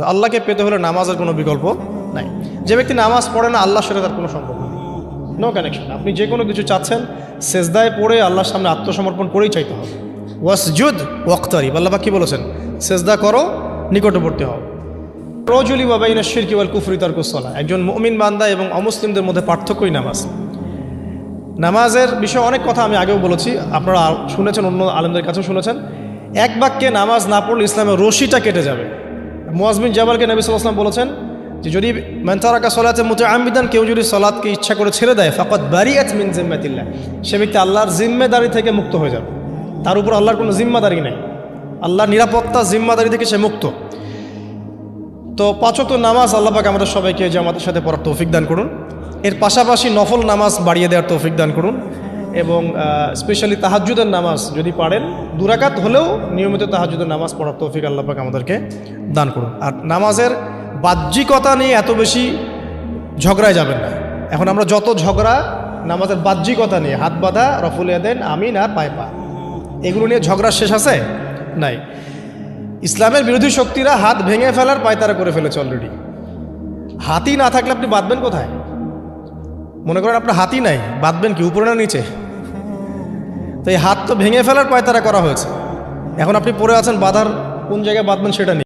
আল্লাহকে পেতে হলে নামাজের কোনো বিকল্প নাই। যে ব্যক্তি নামাজ পড়ে না আল্লাহর সাথে তার কোনো সম্পর্ক নেই, নো কানেকশন। আপনি যে কোনো কিছু চাচ্ছেন সেজদায় পড়ে আল্লাহর সামনে আত্মসমর্পণ করেই চাইতে হবে। ওয়াসজুদ ওয়াক্তারিব, আল্লাহ পাক কি বলেছেন? সেজদা করো, নিকটবর্তী হও। রজুলি ওয়া বাইনা শিরকি ওয়াল কুফরি তারকুস সালাহ, একজন মুমিন বান্দা এবং অমুসলিমদের মধ্যে পার্থক্যই নামাজ। নামাজের বিষয়ে অনেক কথা আমি আগেও বলেছি, আপনারা শুনেছেন, অন্য আলেমদের কাছেও শুনেছেন। এক বাক্যে নামাজ না পড়লে ইসলামের রশিটা কেটে যাবে। মুআয বিন জাবালকে নবী সাল্লাল্লাহু আলাইহি ওয়াসাল্লাম বলেছেন যে যদি মান তারাকা সালাতে মুতাআম্মিদান, কেউ যদি সালাতকে ইচ্ছা করে ছেড়ে দেয়, ফাকাদ বারিআত মিন জিম্মাতিল্লাহ, সে ব্যক্তি আল্লাহর জিম্মেদারি থেকে মুক্ত হয়ে যাবে। তার উপর আল্লাহর কোনো জিম্মাদারি নেই, আল্লাহর নিরাপত্তা জিম্মাদারি থেকে সে মুক্ত। তো পাঁচ ওয়াক্ত নামাজ আল্লাহ পাক আমাদের সবাইকে জামাতের সাথে পড়ার তৌফিক দান করুন। এর পাশাপাশি নফল নামাজ বাড়িয়ে দেওয়ার তৌফিক দান করুন, এবং স্পেশালি তাহাজ্জুদের নামাজ যদি পারেন 2 রাকাত হলেও নিয়মিত তাহাজ্জুদের নামাজ পড়ার তৌফিক আল্লাহ পাক আমাদেরকে দান করুন। আর নামাজের বাহ্যিকতা নিয়ে এত বেশি ঝগড়ায় যাবেন না। এখন আমরা যত ঝগড়া নামাজের বাহ্যিকতা নিয়ে, হাত বাঁধা, রফুল ইয়াদাইন, আমিন আর পায়ে পা, এগুলো নিয়ে ঝগড়ার শেষ আছে নাই। ইসলামের বিরোধী শক্তিরা হাত ভেঙে ফেলার পায়তারা করে ফেলেছে অলরেডি। হাতই না থাকলে আপনি বাঁধবেন কোথায়? মনে করেন আপনার হাতই নাই, বাঁধবেন কি উপরে না নিচে? তো এই হাত তো ভেঙে ফেলার পায়তারা করা হয়েছে। এখন আপনি পড়ে আছেন, বাঁধার কোন জায়গায় বাঁধবেন সেটা নিয়ে।